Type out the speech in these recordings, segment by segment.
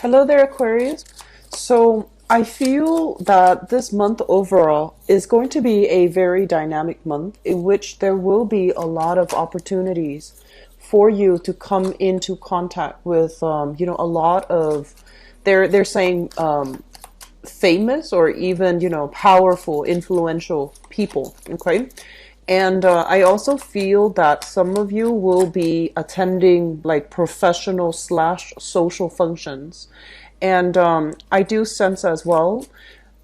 Hello there, Aquarius. So I feel that this month overall is going to be a very dynamic month in which there will be a lot of opportunities for you to come into contact with, a lot of, they're saying famous or even, powerful, influential people. Okay. And I also feel that some of you will be attending like professional slash social functions. And I do sense as well,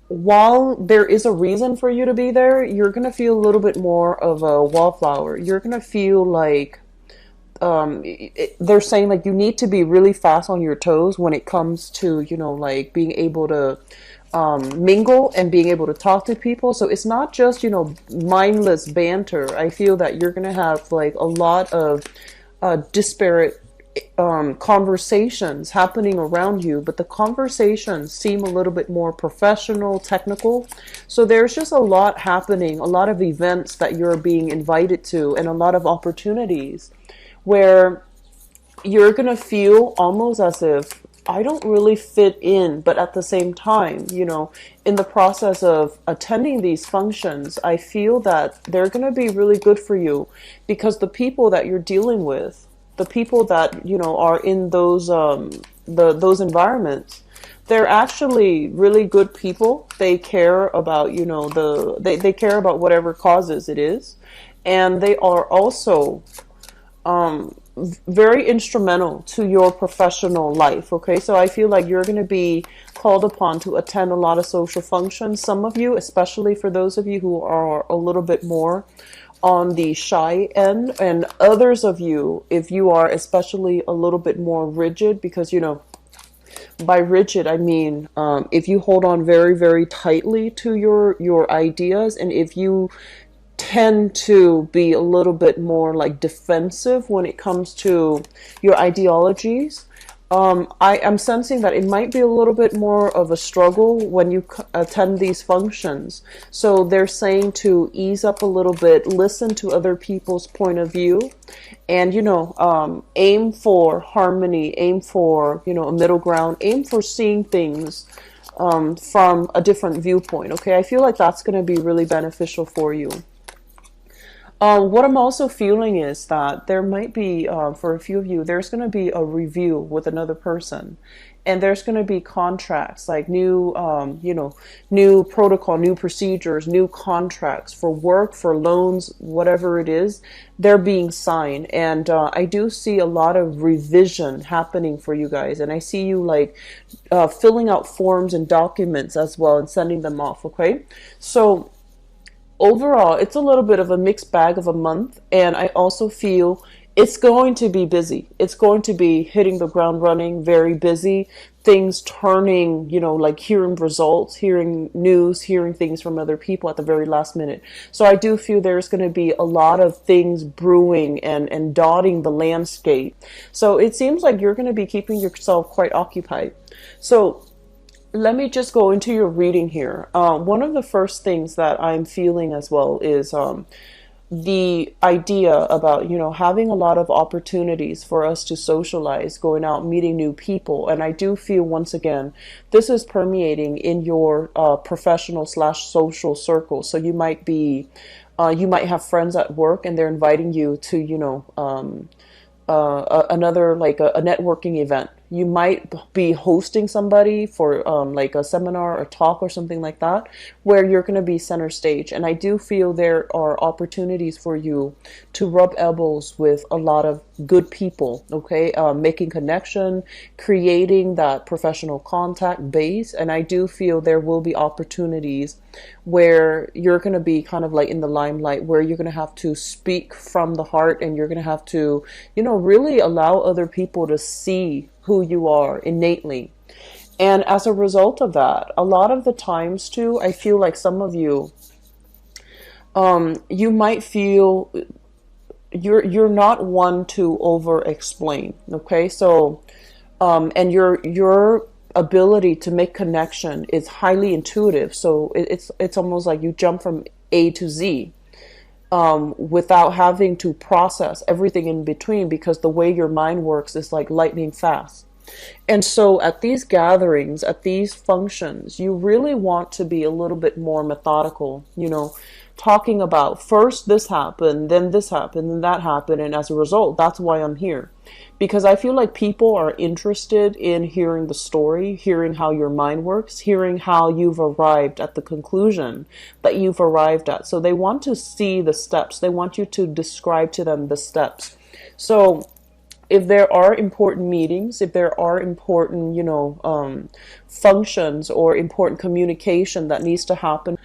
while there is a reason for you to be there, you're going to feel a little bit more of a wallflower. You're going to feel like they're saying like you need to be really fast on your toes when it comes to, like being able to mingle and being able to talk to people. So it's not just, mindless banter. I feel that you're going to have like a lot of disparate conversations happening around you, but the conversations seem a little bit more professional, technical. So there's just a lot happening, a lot of events that you're being invited to, and a lot of opportunities where you're going to feel almost as if I don't really fit in, but at the same time, in the process of attending these functions, I feel that they're going to be really good for you because the people that you're dealing with, the people that, are in those environments, they're actually really good people. They care about, they care about whatever causes it is. And they are also very instrumental to your professional life. Okay, so I feel like you're going to be called upon to attend a lot of social functions. Some of you, especially for those of you who are a little bit more on the shy end, and others of you, if you are especially a little bit more rigid, because by rigid I mean if you hold on very, very tightly to your ideas, and if you tend to be a little bit more like defensive when it comes to your ideologies. I am sensing that it might be a little bit more of a struggle when you attend these functions. So they're saying to ease up a little bit, listen to other people's point of view, and aim for harmony, aim for a middle ground, aim for seeing things from a different viewpoint. Okay, I feel like that's going to be really beneficial for you. What I'm also feeling is that there might be, for a few of you, there's going to be a review with another person, and there's going to be contracts like new, new protocol, new procedures, new contracts for work, for loans, whatever it is, they're being signed. And I do see a lot of revision happening for you guys, and I see you like filling out forms and documents as well and sending them off. Okay, so overall, it's a little bit of a mixed bag of a month, and I also feel it's going to be busy. It's going to be hitting the ground running, very busy, things turning, like hearing results, hearing news, hearing things from other people at the very last minute. So I do feel there's going to be a lot of things brewing and dotting the landscape. So it seems like you're going to be keeping yourself quite occupied. So let me just go into your reading here. One of the first things that I'm feeling as well is the idea about, having a lot of opportunities for us to socialize, going out, meeting new people. And I do feel, once again, this is permeating in your professional slash social circle. So you might have friends at work and they're inviting you to, another like a networking event. You might be hosting somebody for like a seminar or talk or something like that, where you're going to be center stage. And I do feel there are opportunities for you to rub elbows with a lot of good people. Okay, making connection, creating that professional contact base. And I do feel there will be opportunities where you're going to be kind of like in the limelight, where you're going to have to speak from the heart, and you're going to have to, really allow other people to see who you are innately. And as a result of that, a lot of the times too, I feel like some of you, you might feel you're not one to over explain. Okay, so and your ability to make connection is highly intuitive. So it's almost like you jump from A to Z without having to process everything in between, because the way your mind works is like lightning fast. And so at these gatherings, at these functions, you really want to be a little bit more methodical, talking about first this happened, then that happened, and as a result, that's why I'm here. Because I feel like people are interested in hearing the story, hearing how your mind works, hearing how you've arrived at the conclusion that you've arrived at. So they want to see the steps. They want you to describe to them the steps. So if there are important meetings, if there are important, functions or important communication that needs to happen,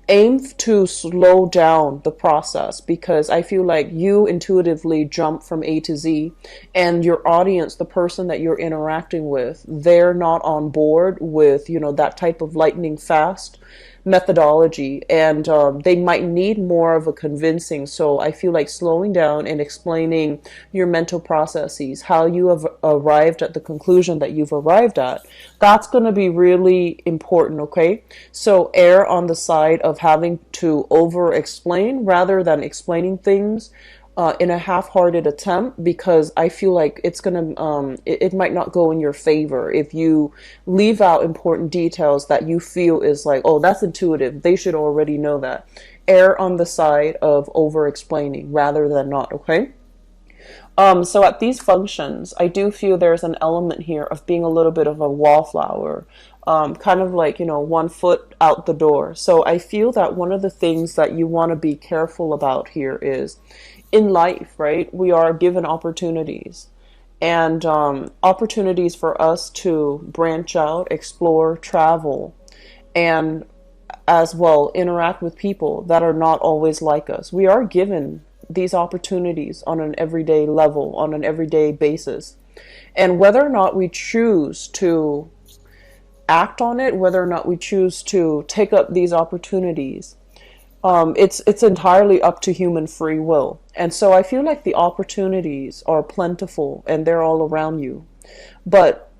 aim to slow down the process, because I feel like you intuitively jump from A to Z, and your audience, the person that you're interacting with, they're not on board with, that type of lightning fast methodology, and they might need more of a convincing. So I feel like slowing down and explaining your mental processes, how you have arrived at the conclusion that you've arrived at, that's going to be really important. Okay, so err on the side of having to over explain rather than explaining things in a half-hearted attempt, because I feel like it's gonna it might not go in your favor if you leave out important details that you feel is like, oh, that's intuitive, they should already know that. Err on the side of over explaining rather than not. Okay, so at these functions, I do feel there's an element here of being a little bit of a wallflower, kind of like, 1 foot out the door. So I feel that one of the things that you want to be careful about here is, in life, right, we are given opportunities, and opportunities for us to branch out, explore, travel, and as well interact with people that are not always like us. We are given these opportunities on an everyday level, on an everyday basis. And whether or not we choose to act on it, whether or not we choose to take up these opportunities, it's entirely up to human free will. And so I feel like the opportunities are plentiful and they're all around you. But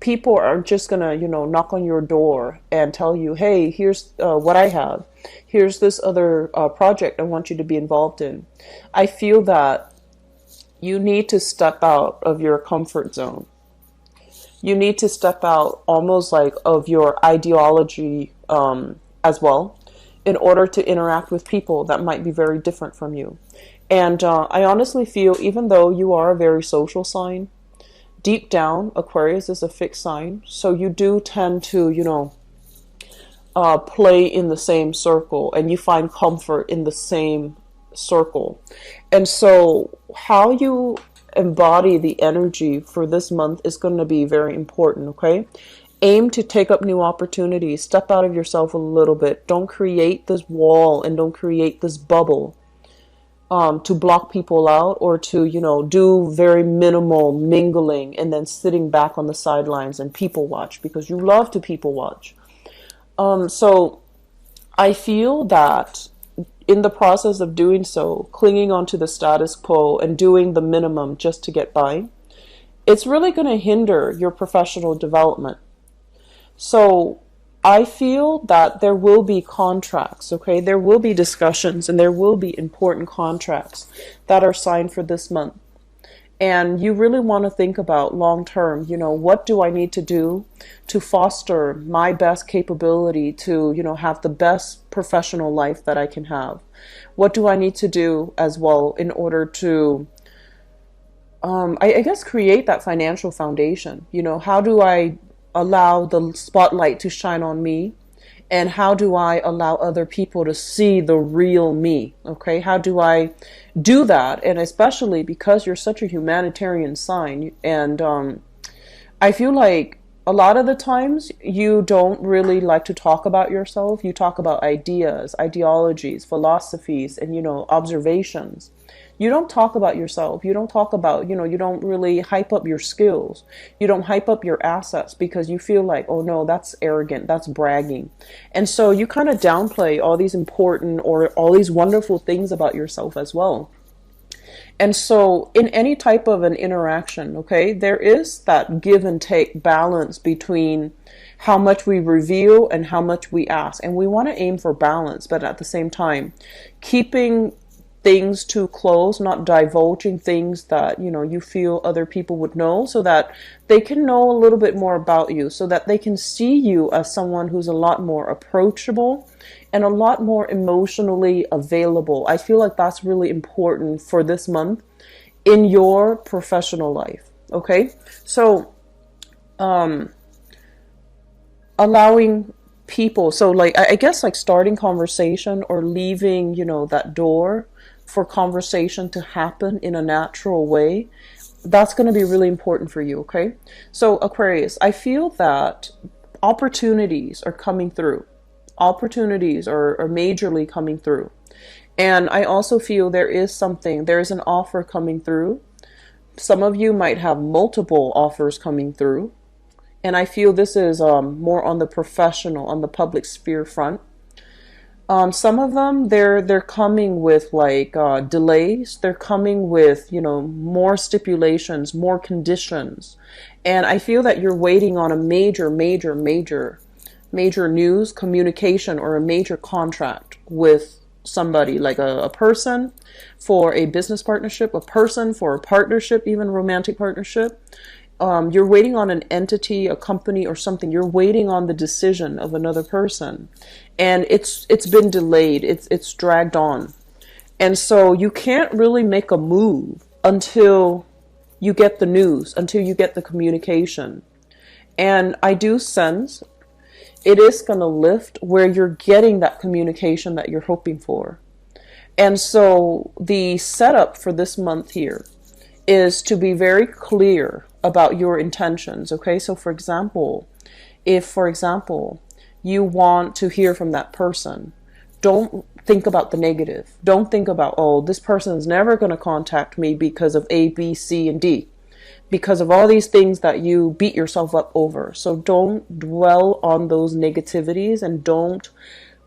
people are just gonna, knock on your door and tell you, hey, here's what I have. Here's this other project I want you to be involved in. I feel that you need to step out of your comfort zone. You need to step out almost like of your ideology as well, in order to interact with people that might be very different from you. And I honestly feel, even though you are a very social sign, deep down, Aquarius is a fixed sign. So you do tend to, play in the same circle, and you find comfort in the same circle. And so how you embody the energy for this month is going to be very important. Okay, aim to take up new opportunities. Step out of yourself a little bit. Don't create this wall and don't create this bubble to block people out, or to, do very minimal mingling and then sitting back on the sidelines and people watch, because you love to people watch. So I feel that in the process of doing so, clinging onto the status quo and doing the minimum just to get by, it's really going to hinder your professional development. So I feel that there will be contracts, okay? There will be discussions and there will be important contracts that are signed for this month. And you really want to think about long term, what do I need to do to foster my best capability to, have the best professional life that I can have? What do I need to do as well in order to, I guess, create that financial foundation? How do I allow the spotlight to shine on me, and how do I allow other people to see the real me? Okay, how do I do that? And especially because you're such a humanitarian sign, and I feel like a lot of the times you don't really like to talk about yourself. You talk about ideas, ideologies, philosophies, and observations. You don't talk about yourself. You don't talk about, you don't really hype up your skills. You don't hype up your assets, because you feel like, oh no, that's arrogant, that's bragging. And so you kind of downplay all these important or all these wonderful things about yourself as well. And so in any type of an interaction, okay, there is that give and take balance between how much we reveal and how much we ask. And we want to aim for balance, but at the same time, keeping things too close, not divulging things that, you know, you feel other people would know, so that they can know a little bit more about you, so that they can see you as someone who's a lot more approachable and a lot more emotionally available. I feel like that's really important for this month in your professional life. Okay, so allowing people, so like I guess like starting conversation or leaving, you know, that door for conversation to happen in a natural way, that's going to be really important for you. Okay, so Aquarius, I feel that opportunities are coming through. Opportunities are majorly coming through. And I also feel there's an offer coming through. Some of you might have multiple offers coming through. And I feel this is more on the professional, on the public sphere front. Some of them, they're coming with like delays. They're coming with, you know, more stipulations, more conditions. And I feel that you're waiting on a major news, communication, or a major contract with somebody, like a person for a business partnership, a person for a partnership, even romantic partnership. You're waiting on an entity, a company, or something. You're waiting on the decision of another person, and it's been delayed. It's dragged on, and so you can't really make a move until you get the news, until you get the communication. And I do sense it is going to lift where you're getting that communication that you're hoping for. And so the setup for this month here is to be very clear about your intentions. Okay, so for example, if you want to hear from that person, don't think about the negative. Don't think about, oh, this person is never going to contact me because of A, B, C, and D, because of all these things that you beat yourself up over. So don't dwell on those negativities, and don't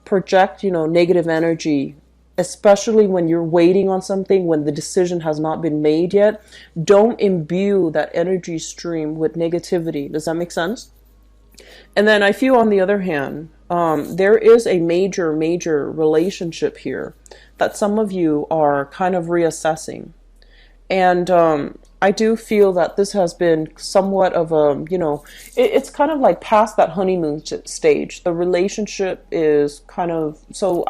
project, you know, negative energy, especially when you're waiting on something, when the decision has not been made yet. Don't imbue that energy stream with negativity. Does that make sense? And then I feel, on the other hand, there is a major relationship here that some of you are kind of reassessing. And I do feel that this has been somewhat of a, you know, it's kind of like past that honeymoon stage. The relationship is kind of, so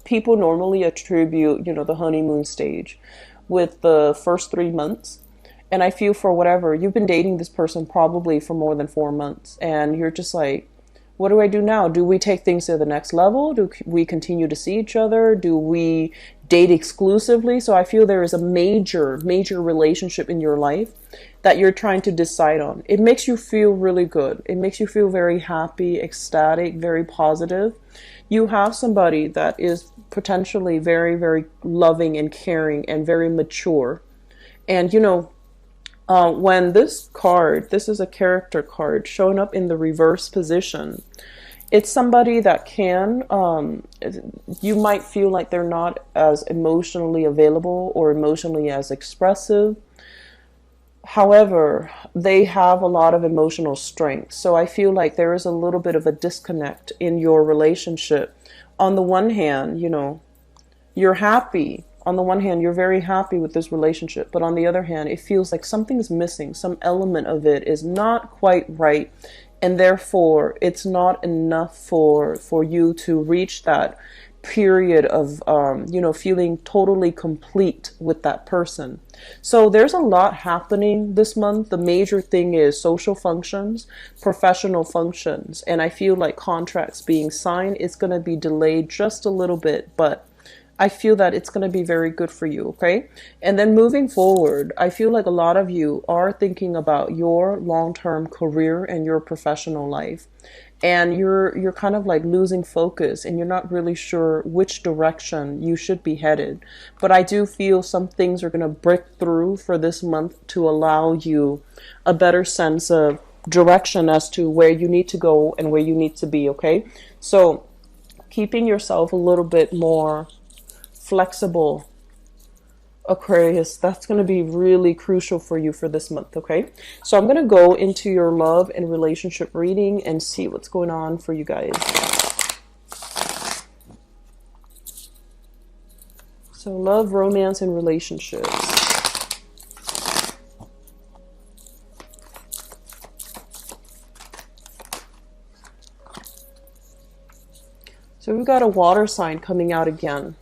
people normally attribute, you know, the honeymoon stage with the first 3 months. And I feel, for whatever, you've been dating this person probably for more than 4 months, and you're just like, what do I do now? Do we take things to the next level? Do we continue to see each other? Do we date exclusively? So I feel there is a major relationship in your life that you're trying to decide on. It makes you feel really good. It makes you feel very happy, ecstatic, very positive. You have somebody that is potentially very loving and caring and very mature. And, you know, when this is a character card showing up in the reverse position, it's somebody that can, you might feel like they're not as emotionally available or emotionally as expressive. However, they have a lot of emotional strength. So I feel like there is a little bit of a disconnect in your relationship. On the one hand, you know, you're happy. On the one hand, you're very happy with this relationship, but on the other hand, it feels like something's missing. Some element of it is not quite right, and therefore it's not enough for you to reach that period of, you know, feeling totally complete with that person. So there's a lot happening this month. The major thing is social functions, professional functions, and I feel like contracts being signed is going to be delayed just a little bit, but I feel that it's going to be very good for you, okay? And then moving forward, I feel like a lot of you are thinking about your long-term career and your professional life. And you're kind of like losing focus, and you're not really sure which direction you should be headed. But I do feel some things are going to break through for this month to allow you a better sense of direction as to where you need to go and where you need to be, okay? So keeping yourself a little bit more flexible, Aquarius, that's going to be really crucial for you for this month, okay? So I'm going to go into your love and relationship reading and see what's going on for you guys. So love, romance, and relationships. So we've got a water sign coming out again.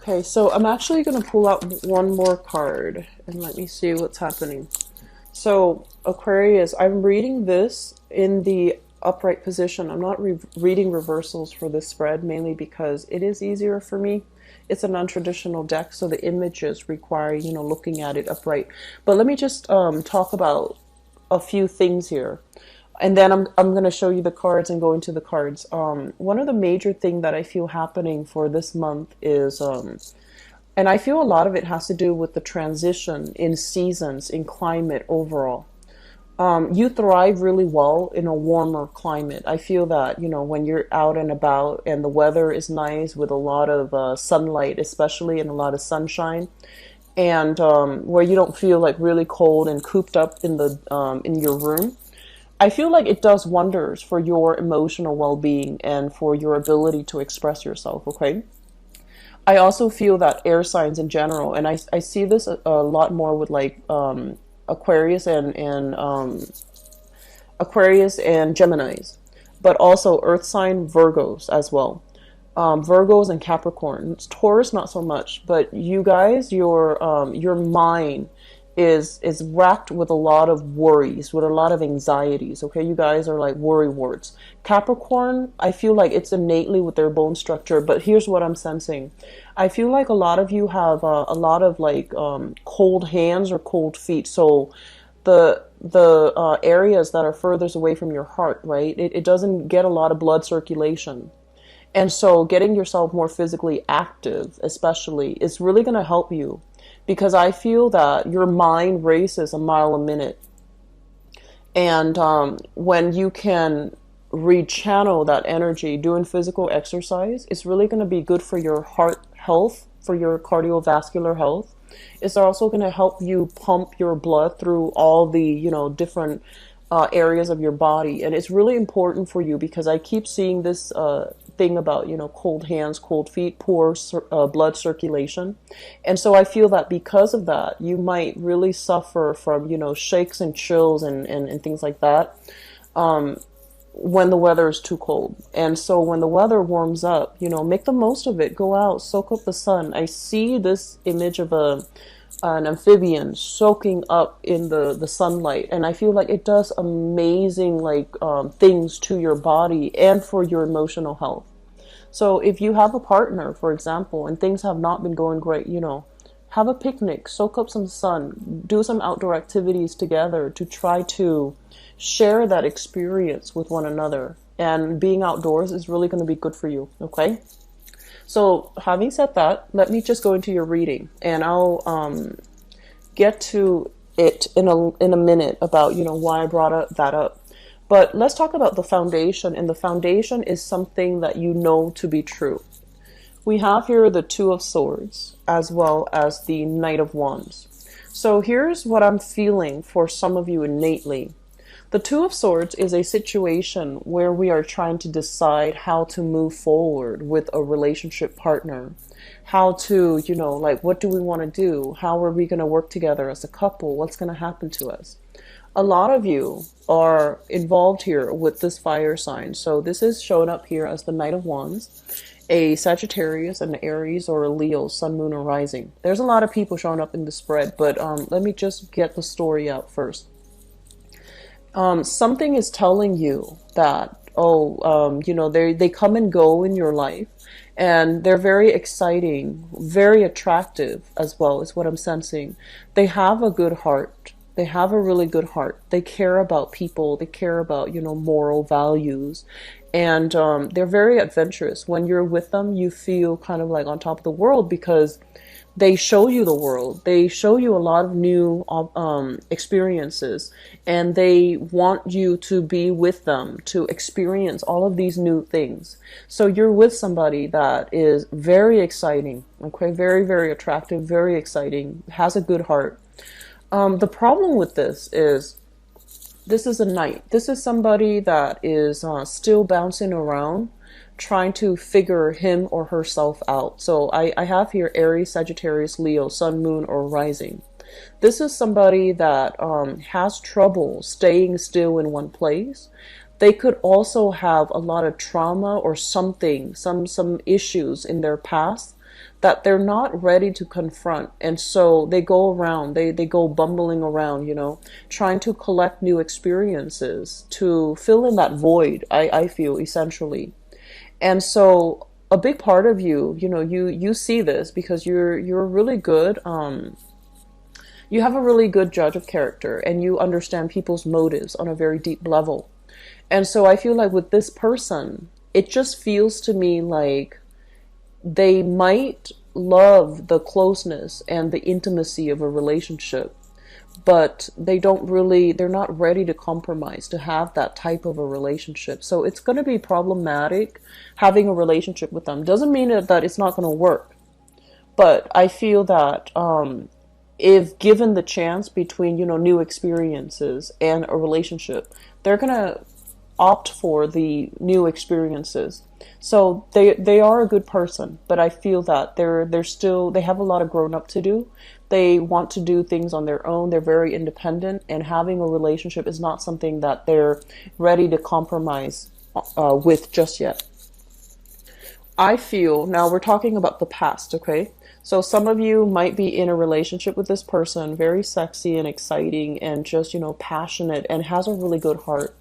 Okay, so I'm actually going to pull out one more card and let me see what's happening. So Aquarius, I'm reading this in the upright position. I'm not reading reversals for this spread, mainly because it is easier for me. It's a non-traditional deck, so the images require, you know, looking at it upright. But let me just talk about a few things here. And then I'm going to show you the cards and go into the cards. One of the major thing that I feel happening for this month is, and I feel a lot of it has to do with the transition in seasons, in climate overall. You thrive really well in a warmer climate. I feel that, you know, when you're out and about and the weather is nice with a lot of sunlight, especially, and a lot of sunshine, and where you don't feel like really cold and cooped up in the in your room. I feel like it does wonders for your emotional well-being and for your ability to express yourself, okay? I also feel that air signs in general, and I see this a lot more with like Aquarius and Aquarius and Geminis, but also earth sign Virgos as well. Virgos and Capricorn. Taurus not so much, but you guys, your mind is racked with a lot of worries, with a lot of anxieties. Okay, you guys are like worry warts. Capricorn, I feel like it's innately with their bone structure, but here's what I'm sensing. I feel like a lot of you have a lot of like cold hands or cold feet. So the areas that are furthest away from your heart, right? It doesn't get a lot of blood circulation. And so getting yourself more physically active, especially, is really going to help you, because I feel that your mind races a mile a minute. And when you can rechannel that energy doing physical exercise, it's really going to be good for your heart health, for your cardiovascular health. It's also going to help you pump your blood through all the, you know, different areas of your body. And it's really important for you, because I keep seeing this thing about, you know, cold hands, cold feet, poor blood circulation. And so I feel that because of that, you might really suffer from, you know, shakes and chills and things like that when the weather is too cold. And so when the weather warms up, you know, make the most of it. Go out, soak up the sun. I see this image of an amphibian soaking up in the sunlight, and I feel like it does amazing like things to your body and for your emotional health. So if you have a partner, for example, and things have not been going great, you know, have a picnic, soak up some sun, do some outdoor activities together to try to share that experience with one another. And being outdoors is really going to be good for you, okay? So having said that, let me just go into your reading, and I'll get to it in a minute about, you know, why I brought that up. But let's talk about the foundation, and the foundation is something that you know to be true. We have here the Two of Swords as well as the Knight of Wands. So here's what I'm feeling for some of you innately. The Two of Swords is a situation where we are trying to decide how to move forward with a relationship partner. How to, you know, like, what do we want to do? How are we going to work together as a couple? What's going to happen to us? A lot of you are involved here with this fire sign. So this is showing up here as the Knight of Wands, a Sagittarius, an Aries, or a Leo, Sun, Moon, or Rising. There's a lot of people showing up in the spread, but let me just get the story out first. Something is telling you that oh, you know, they come and go in your life, and they're very exciting, very attractive as well, is what I'm sensing. They have a good heart. They have a really good heart. They care about people. They care about, you know, moral values. And they're very adventurous. When you're with them, you feel kind of like on top of the world because they show you the world. They show you a lot of new experiences, and they want you to be with them to experience all of these new things. So you're with somebody that is very exciting, okay, very, very attractive, very exciting, has a good heart. The problem with this is a knight. This is somebody that is still bouncing around, trying to figure him or herself out. So I have here Aries, Sagittarius, Leo, Sun, Moon, or Rising. This is somebody that has trouble staying still in one place. They could also have a lot of trauma or something, some issues in their past that they're not ready to confront. And so they go around, they go bumbling around, you know, trying to collect new experiences to fill in that void, I feel, essentially. And so a big part of you, you know, you see this because you're really good. You have a really good judge of character, and you understand people's motives on a very deep level. And so I feel like with this person, it just feels to me like they might love the closeness and the intimacy of a relationship, but they're not ready to compromise to have that type of a relationship. So it's going to be problematic having a relationship with them. Doesn't mean that it's not going to work, but I feel that if given the chance between, you know, new experiences and a relationship, they're going to opt for the new experiences. So they are a good person, but I feel that they have a lot of growing up to do. They want to do things on their own. They're very independent, and having a relationship is not something that they're ready to compromise with just yet. I feel, now we're talking about the past, okay? So some of you might be in a relationship with this person, very sexy and exciting and just, you know, passionate, and has a really good heart.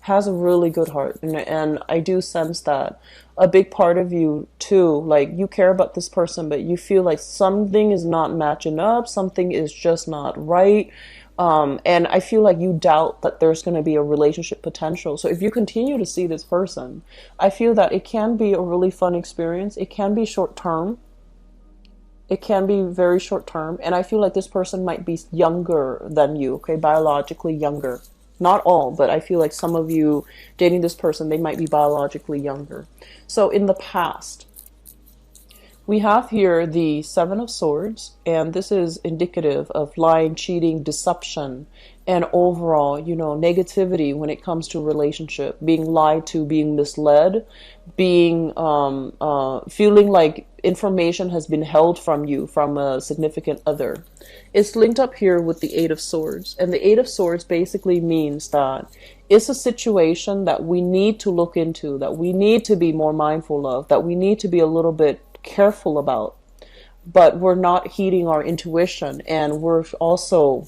Has a really good heart. And I do sense that a big part of you too, like you care about this person, but you feel like something is not matching up, something is just not right. And I feel like you doubt that there's going to be a relationship potential. So if you continue to see this person, I feel that it can be a really fun experience. It can be short term. It can be very short term. And I feel like this person might be younger than you, okay, biologically younger. Not all, but I feel like some of you dating this person, they might be biologically younger. So in the past, we have here the Seven of Swords, and this is indicative of lying, cheating, deception, and overall, you know, negativity when it comes to relationship, being lied to, being misled, being feeling like information has been held from you from a significant other. It's linked up here with the Eight of Swords, and the Eight of Swords basically means that it's a situation that we need to look into, that we need to be more mindful of, that we need to be a little bit careful about, but we're not heeding our intuition, and we're also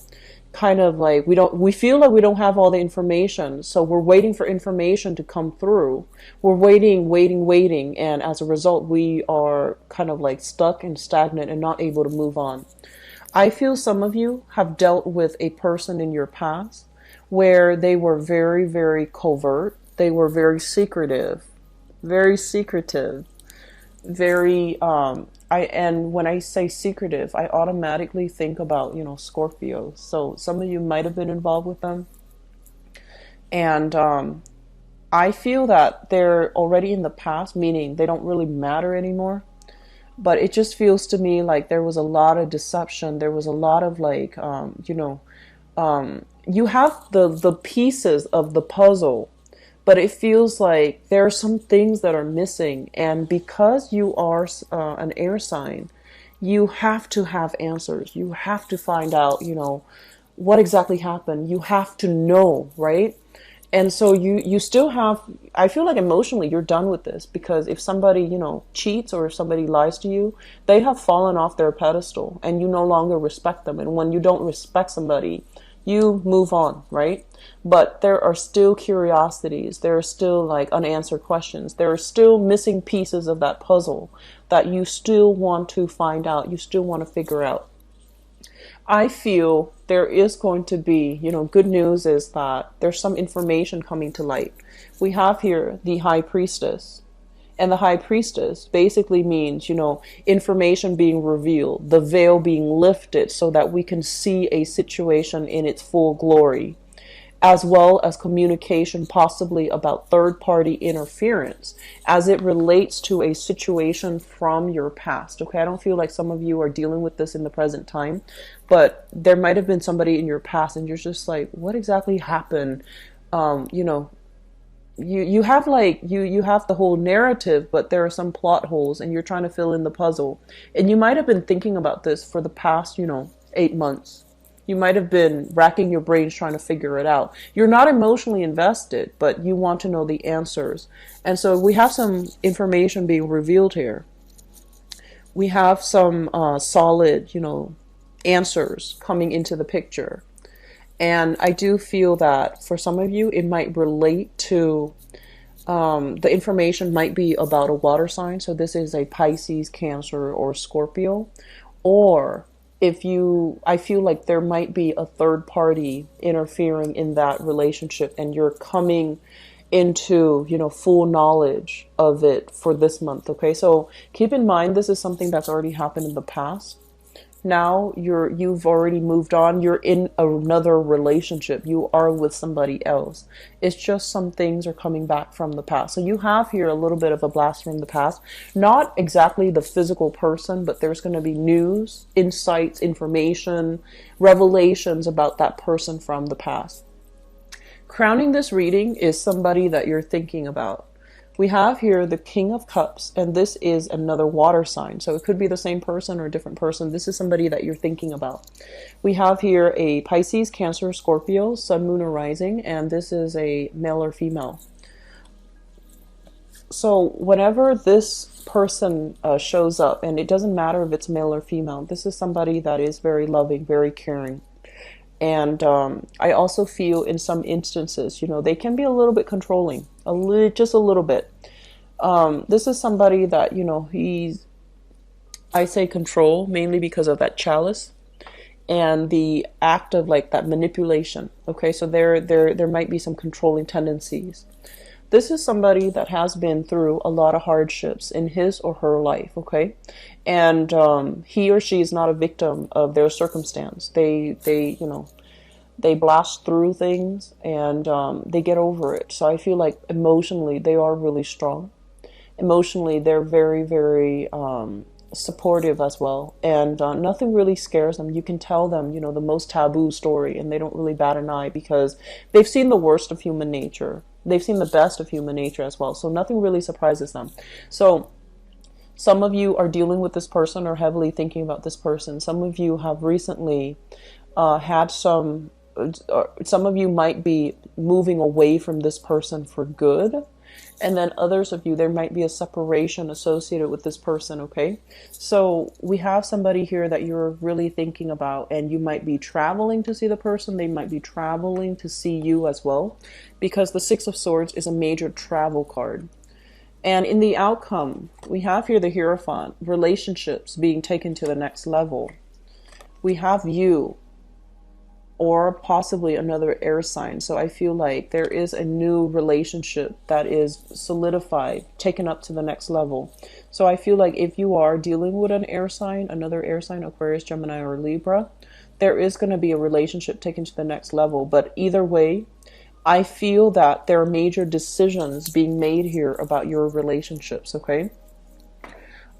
kind of like we feel like we don't have all the information, so we're waiting for information to come through. We're waiting, and as a result we are kind of like stuck and stagnant and not able to move on. I feel some of you have dealt with a person in your past where they were very, very covert, they were very secretive, very secretive, very and when I say secretive, I automatically think about, you know, Scorpio. So some of you might have been involved with them, and I feel that they're already in the past, meaning they don't really matter anymore. But it just feels to me like there was a lot of deception. There was a lot of like you know, you have the pieces of the puzzle, but it feels like there are some things that are missing. And because you are an air sign, you have to have answers. You have to find out, you know, what exactly happened. You have to know, right? And so you still have, I feel like emotionally you're done with this, because if somebody, you know, cheats or if somebody lies to you, they have fallen off their pedestal and you no longer respect them. And when you don't respect somebody, You move on, right? But there are still curiosities. There are still like unanswered questions. There are still missing pieces of that puzzle that you still want to find out. You still want to figure out. I feel there is going to be, good news is that there's some information coming to light. We have here the High Priestess. And the High Priestess basically means, information being revealed, the veil being lifted so that we can see a situation in its full glory, as well as communication possibly about third-party interference as it relates to a situation from your past. Okay, I don't feel like some of you are dealing with this in the present time, but there might have been somebody in your past and you're just like, what exactly happened? You have you have the whole narrative, but there are some plot holes and you're trying to fill in the puzzle. And you might have been thinking about this for the past, 8 months. You might have been racking your brains trying to figure it out. You're not emotionally invested, but you want to know the answers. And so we have some information being revealed here. We have some solid, answers coming into the picture. And I do feel that for some of you, it might relate to, the information might be about a water sign. So this is a Pisces, Cancer, or Scorpio. Or I feel like there might be a third party interfering in that relationship and you're coming into, full knowledge of it for this month. Okay. So keep in mind, this is something that's already happened in the past. Now you've already moved on. You're in another relationship. You are with somebody else. It's just some things are coming back from the past. So you have here a little bit of a blast from the past. Not exactly the physical person, but there's going to be news, insights, information, revelations about that person from the past. Crowning this reading is somebody that you're thinking about. We have here the King of Cups, and this is another water sign. So it could be the same person or a different person. This is somebody that you're thinking about. We have here a Pisces, Cancer, Scorpio, Sun, Moon, or Rising, and this is a male or female. So whenever this person shows up, and it doesn't matter if it's male or female, this is somebody that is very loving, very caring. And I also feel in some instances, they can be a little bit controlling, just a little bit. This is somebody that, I say control mainly because of that chalice and the act of like that manipulation. Okay, so there might be some controlling tendencies. This is somebody that has been through a lot of hardships in his or her life, okay? And he or she is not a victim of their circumstance. They blast through things and they get over it. So I feel like emotionally they are really strong. Emotionally, they're very, very supportive as well. And nothing really scares them. You can tell them, the most taboo story and they don't really bat an eye because they've seen the worst of human nature. They've seen the best of human nature as well. So nothing really surprises them. So some of you are dealing with this person or heavily thinking about this person. Some of you have recently had some of you might be moving away from this person for good. And then others of you, there might be a separation associated with this person, okay? So we have somebody here that you're really thinking about, and you might be traveling to see the person. They might be traveling to see you as well, because the Six of Swords is a major travel card. And in the outcome, we have here the Hierophant, relationships being taken to the next level. We have you, or possibly another air sign. So I feel like there is a new relationship that is solidified, taken up to the next level. So I feel like if you are dealing with an air sign, another air sign, Aquarius, Gemini, or Libra, there is going to be a relationship taken to the next level. But either way, I feel that there are major decisions being made here about your relationships, okay?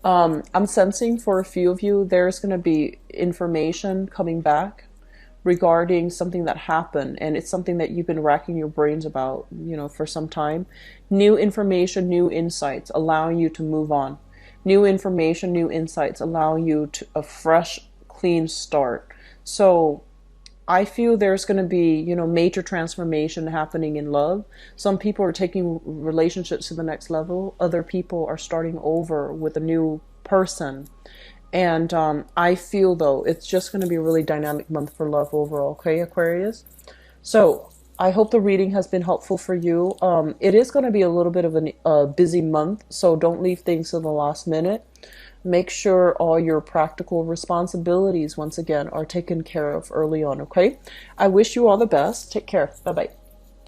I'm sensing for a few of you, there's going to be information coming back regarding something that happened, and it's something that you've been racking your brains about, for some time. New information, new insights, allowing you to move on. New information, new insights, allowing you to a fresh, clean start. So I feel there's going to be, major transformation happening in love. Some people are taking relationships to the next level. Other people are starting over with a new person. And I feel, though, it's just going to be a really dynamic month for love overall, okay, Aquarius? So I hope the reading has been helpful for you. It is going to be a little bit of a busy month, so don't leave things to the last minute. Make sure all your practical responsibilities, once again, are taken care of early on, okay? I wish you all the best. Take care. Bye-bye.